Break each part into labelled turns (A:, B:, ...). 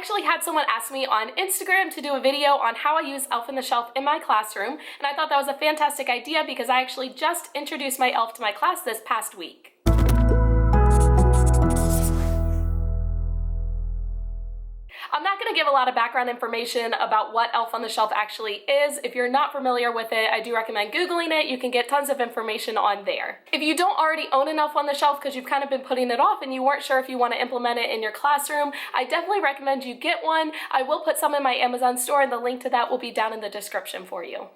A: actually had someone ask me on Instagram to do a video on how I use Elf on the Shelf in my classroom, and I thought that was a fantastic idea because I actually just introduced my elf to my class this past week. I'm not going to give a lot of background information about what Elf on the Shelf actually is. If you're not familiar with it, I do recommend Googling it. You can get tons of information on there. If you don't already own an Elf on the Shelf because you've kind of been putting it off and you weren't sure if you want to implement it in your classroom, I definitely recommend you get one. I will put some in my Amazon store and the link to that will be down in the description for you.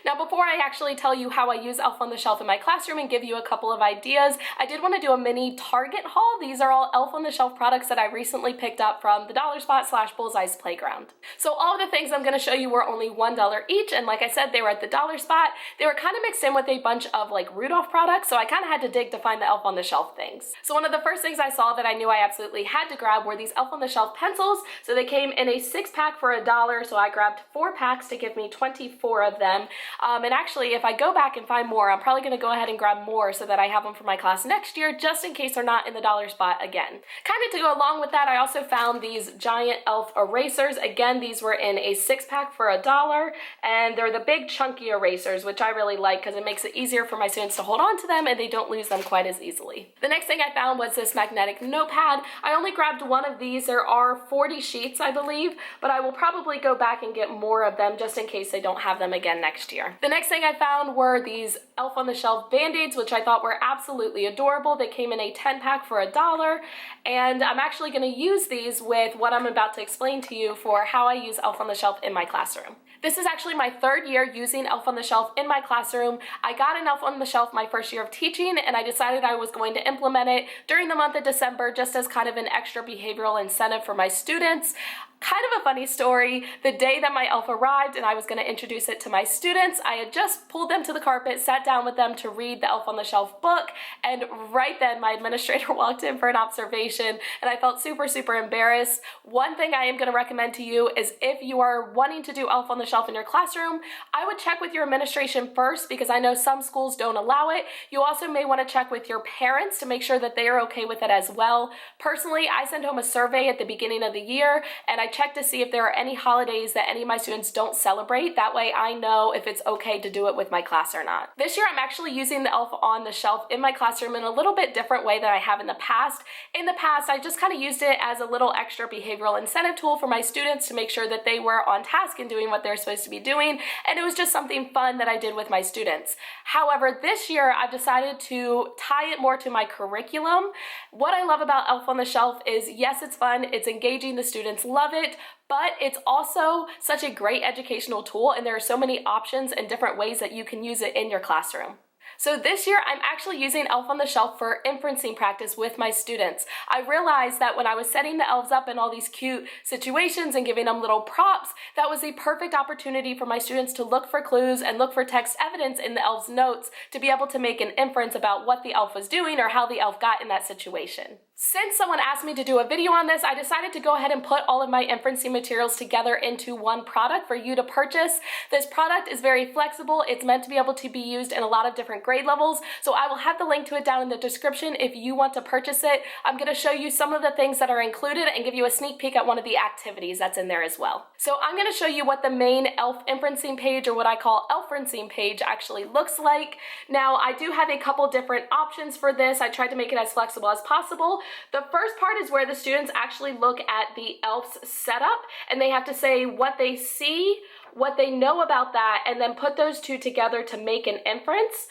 A: Now, before I actually tell you how I use Elf on the Shelf in my classroom and give you a couple of ideas, I did want to do a mini Target haul. These are all Elf on the Shelf products that I recently picked up from the Dollar Spot / Bullseye's Playground. So all of the things I'm going to show you were only $1 each, and like I said, they were at the Dollar Spot. They were kind of mixed in with a bunch of like Rudolph products, so I kind of had to dig to find the Elf on the Shelf things. So one of the first things I saw that I knew I absolutely had to grab were these Elf on the Shelf pencils. So they came in a 6-pack for $1, so I grabbed 4 packs to give me 24 of them. And actually, if I go back and find more, I'm probably going to go ahead and grab more so that I have them for my class next year, just in case they're not in the Dollar Spot again. Kind of to go along with that, I also found these giant elf erasers. Again, these were in a 6-pack for $1, and they're the big chunky erasers, which I really like because it makes it easier for my students to hold on to them and they don't lose them quite as easily. The next thing I found was this magnetic notepad. I only grabbed one of these. There are 40 sheets, I believe, but I will probably go back and get more of them just in case they don't have them again next year. The next thing I found were these Elf on the Shelf Band-Aids, which I thought were absolutely adorable. They came in a 10-pack for $1, and I'm actually going to use these with what I'm about to explain to you for how I use Elf on the Shelf in my classroom. This is actually my 3rd year using Elf on the Shelf in my classroom. I got an Elf on the Shelf my first year of teaching, and I decided I was going to implement it during the month of December just as kind of an extra behavioral incentive for my students. Kind of a funny story, the day that my elf arrived and I was going to introduce it to my students, I had just pulled them to the carpet, sat down with them to read the Elf on the Shelf book, and right then my administrator walked in for an observation and I felt super embarrassed. One thing I am going to recommend to you is if you are wanting to do Elf on the Shelf in your classroom, I would check with your administration first because I know some schools don't allow it. You also may want to check with your parents to make sure that they are okay with it as well. Personally, I send home a survey at the beginning of the year and I check to see if there are any holidays that any of my students don't celebrate. That way I know if it's okay to do it with my class or not. This year I'm actually using the Elf on the Shelf in my classroom in a little bit different way than I have in the past. In the past, I just kind of used it as a little extra behavioral incentive tool for my students to make sure that they were on task and doing what they're supposed to be doing, and it was just something fun that I did with my students. However, this year I've decided to tie it more to my curriculum. What I love about Elf on the Shelf is, yes, it's fun, it's engaging, the students love it, but it's also such a great educational tool and there are so many options and different ways that you can use it in your classroom. So this year, I'm actually using Elf on the Shelf for inferencing practice with my students. I realized that when I was setting the elves up in all these cute situations and giving them little props, that was a perfect opportunity for my students to look for clues and look for text evidence in the elf's notes to be able to make an inference about what the elf was doing or how the elf got in that situation. Since someone asked me to do a video on this, I decided to go ahead and put all of my inferencing materials together into one product for you to purchase. This product is very flexible. It's meant to be able to be used in a lot of different grade levels, so I will have the link to it down in the description if you want to purchase it. I'm going to show you some of the things that are included and give you a sneak peek at one of the activities that's in there as well. So I'm going to show you what the main elf inferencing page, or what I call Elferencing page, actually looks like. Now, I do have a couple different options for this. I tried to make it as flexible as possible. The first part is where the students actually look at the elf's setup and they have to say what they see, what they know about that, and then put those two together to make an inference.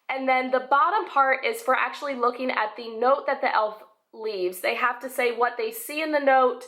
A: And then the bottom part is for actually looking at the note that the elf leaves. They have to say what they see in the note,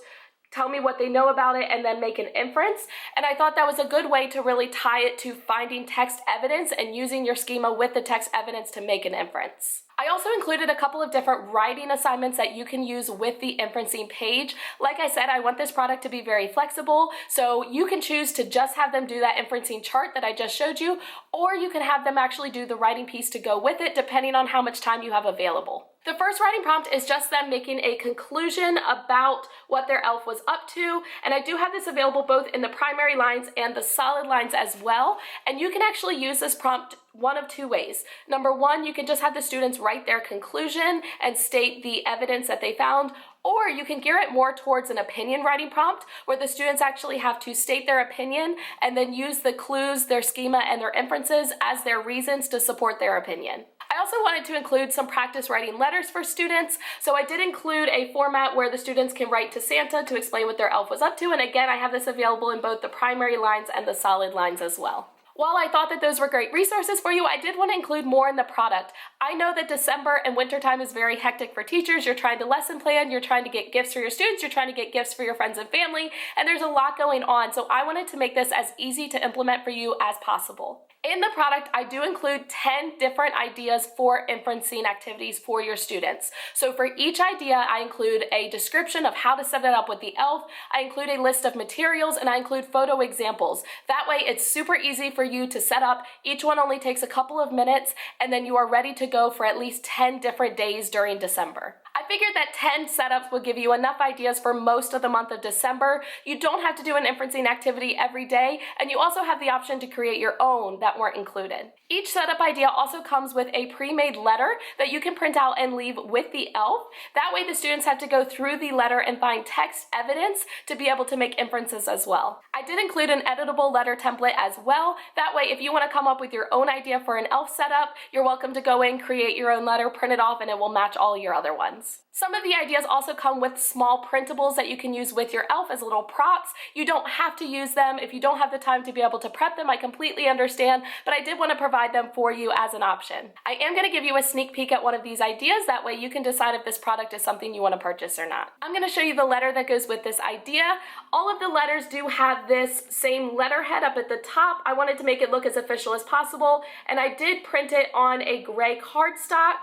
A: tell me what they know about it, and then make an inference. And I thought that was a good way to really tie it to finding text evidence and using your schema with the text evidence to make an inference. I also included a couple of different writing assignments that you can use with the inferencing page. Like I said, I want this product to be very flexible, so you can choose to just have them do that inferencing chart that I just showed you, or you can have them actually do the writing piece to go with it, depending on how much time you have available. The first writing prompt is just them making a conclusion about what their elf was up to, and I do have this available both in the primary lines and the solid lines as well, and you can actually use this prompt one of two ways. Number one, you can just have the students write their conclusion and state the evidence that they found, or you can gear it more towards an opinion writing prompt where the students actually have to state their opinion and then use the clues, their schema, and their inferences as their reasons to support their opinion. I also wanted to include some practice writing letters for students, so I did include a format where the students can write to Santa to explain what their elf was up to, and again, I have this available in both the primary lines and the solid lines as well. While I thought that those were great resources for you, I did want to include more in the product. I know that December and wintertime is very hectic for teachers. You're trying to lesson plan, you're trying to get gifts for your students, you're trying to get gifts for your friends and family, and there's a lot going on, so I wanted to make this as easy to implement for you as possible. In the product, I do include 10 different ideas for inferencing activities for your students. So for each idea, I include a description of how to set it up with the elf, I include a list of materials, and I include photo examples. That way, it's super easy for you to set up. Each one only takes a couple of minutes, and then you are ready to go for at least 10 different days during December. I figured that 10 setups would give you enough ideas for most of the month of December. You don't have to do an inferencing activity every day, and you also have the option to create your own that weren't included. Each setup idea also comes with a pre-made letter that you can print out and leave with the elf. That way the students have to go through the letter and find text evidence to be able to make inferences as well. I did include an editable letter template as well. That way if you want to come up with your own idea for an elf setup, you're welcome to go in, create your own letter, print it off, and it will match all your other ones. Some of the ideas also come with small printables that you can use with your elf as little props. You don't have to use them if you don't have the time to be able to prep them. I completely understand, but I did want to provide them for you as an option. I am going to give you a sneak peek at one of these ideas. That way you can decide if this product is something you want to purchase or not. I'm going to show you the letter that goes with this idea. All of the letters do have this same letterhead up at the top. I wanted to make it look as official as possible, and I did print it on a gray cardstock.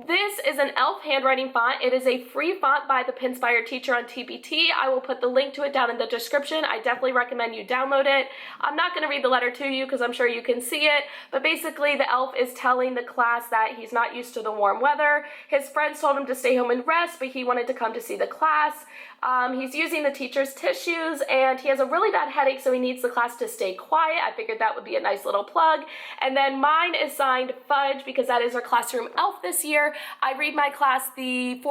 A: This is an elf handwriting font. It is a free font by the Pinspired Teacher on TPT. I will put the link to it down in the description. I definitely recommend you download it. I'm not going to read the letter to you because I'm sure you can see it, but basically the elf is telling the class that he's not used to the warm weather. His friends told him to stay home and rest, but he wanted to come to see the class. He's using the teacher's tissues, and he has a really bad headache, so he needs the class to stay quiet. I figured that would be a nice little plug. And then mine is signed Fudge because that is our classroom elf this year. I read my class the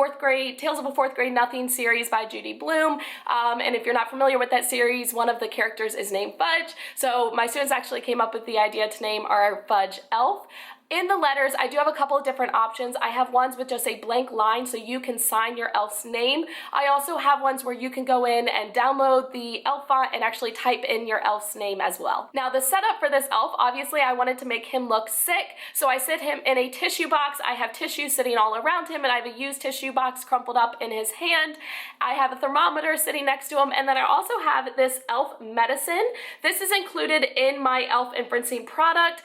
A: Tales of a Fourth Grade Nothing series by Judy Blume, and if you're not familiar with that series, one of the characters is named Fudge, so my students actually came up with the idea to name our Fudge elf. In the letters, I do have a couple of different options. I have ones with just a blank line so you can sign your elf's name. I also have ones where you can go in and download the elf font and actually type in your elf's name as well. Now the setup for this elf, obviously I wanted to make him look sick, so I sit him in a tissue box. I have tissue sitting all around him, and I have a used tissue box crumpled up in his hand. I have a thermometer sitting next to him, and then I also have this elf medicine. This is included in my elf inferencing product.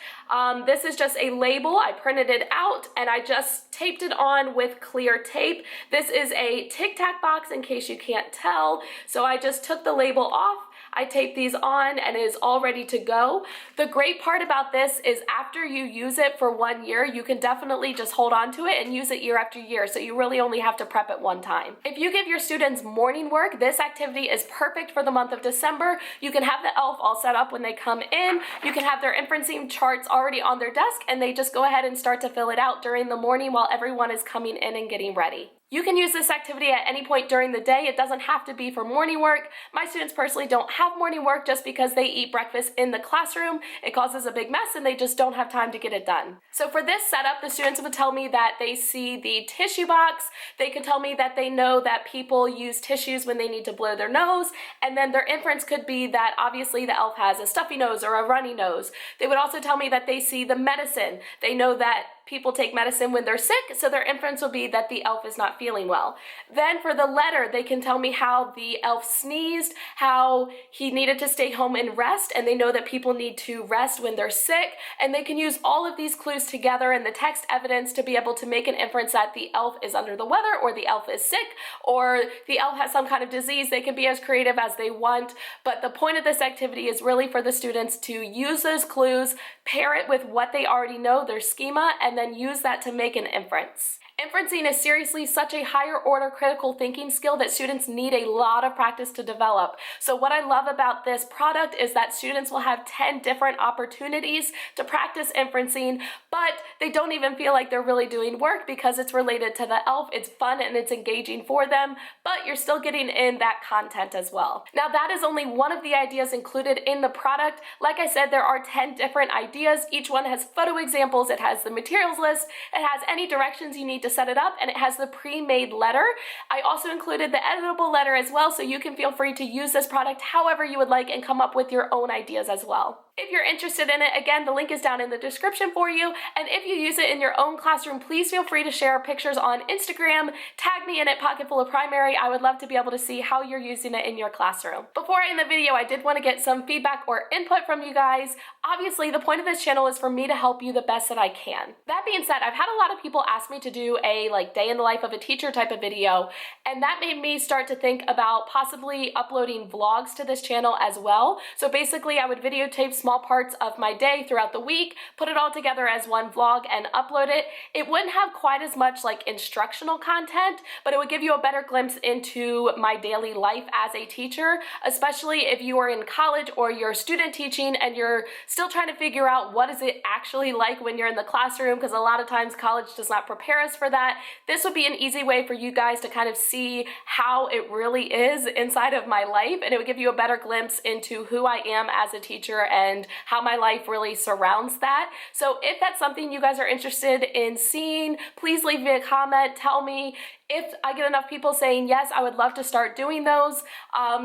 A: This is just a label. I printed it out and I just taped it on with clear tape. This is a Tic Tac box in case you can't tell. So I just took the label off, I taped these on, and it is all ready to go. The great part about this is after you use it for 1 year, you can definitely just hold on to it and use it year after year, so you really only have to prep it one time. If you give your students morning work, this activity is perfect for the month of December. You can have the elf all set up when they come in. You can have their inferencing charts already on their desk, and they just go ahead and start to fill it out during the morning while everyone is coming in and getting ready. You can use this activity at any point during the day. It doesn't have to be for morning work. My students personally don't have morning work just because they eat breakfast in the classroom. It causes a big mess and they just don't have time to get it done. So for this setup, the students would tell me that they see the tissue box. They could tell me that they know that people use tissues when they need to blow their nose. And then their inference could be that obviously the elf has a stuffy nose or a runny nose. They would also tell me that they see the medicine. They know that people take medicine when they're sick, so their inference will be that the elf is not feeling well. Then for the letter, they can tell me how the elf sneezed, how he needed to stay home and rest, and they know that people need to rest when they're sick, and they can use all of these clues together in the text evidence to be able to make an inference that the elf is under the weather, or the elf is sick, or the elf has some kind of disease. They can be as creative as they want, but the point of this activity is really for the students to use those clues, pair it with what they already know, their schema, and then use that to make an inference. Inferencing is seriously such a higher order critical thinking skill that students need a lot of practice to develop. So what I love about this product is that students will have 10 different opportunities to practice inferencing, but they don't even feel like they're really doing work because it's related to the ELF. It's fun and it's engaging for them, but you're still getting in that content as well. Now that is only one of the ideas included in the product. Like I said, there are 10 different ideas. Each one has photo examples, it has the materials list, it has any directions you need to set it up, and it has the pre-made letter. I also included the editable letter as well, so you can feel free to use this product however you would like and come up with your own ideas as well. If you're interested in it, again, the link is down in the description for you, and if you use it in your own classroom, please feel free to share pictures on Instagram, tag me in it, Pocketful of Primary. I would love to be able to see how you're using it in your classroom. Before I end the video, I did want to get some feedback or input from you guys. Obviously, the point of this channel is for me to help you the best that I can. That being said, I've had a lot of people ask me to do a day in the life of a teacher type of video, and that made me start to think about possibly uploading vlogs to this channel as well. So basically, I would videotape small parts of my day throughout the week, put it all together as one vlog and upload it. It wouldn't have quite as much instructional content, but it would give you a better glimpse into my daily life as a teacher, especially if you are in college or you're student teaching and you're still trying to figure out what is it actually like when you're in the classroom, because a lot of times college does not prepare us for that. This would be an easy way for you guys to kind of see how it really is inside of my life, and it would give you a better glimpse into who I am as a teacher and how my life really surrounds that. So if that's something you guys are interested in seeing, please leave me a comment. Tell me. If I get enough people saying yes, I would love to start doing those.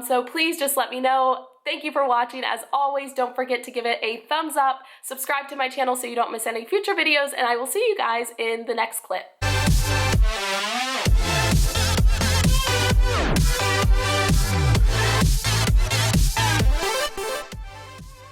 A: So please just let me know. Thank you for watching. As always, don't forget to give it a thumbs up, subscribe to my channel so you don't miss any future videos, and I will see you guys in the next clip.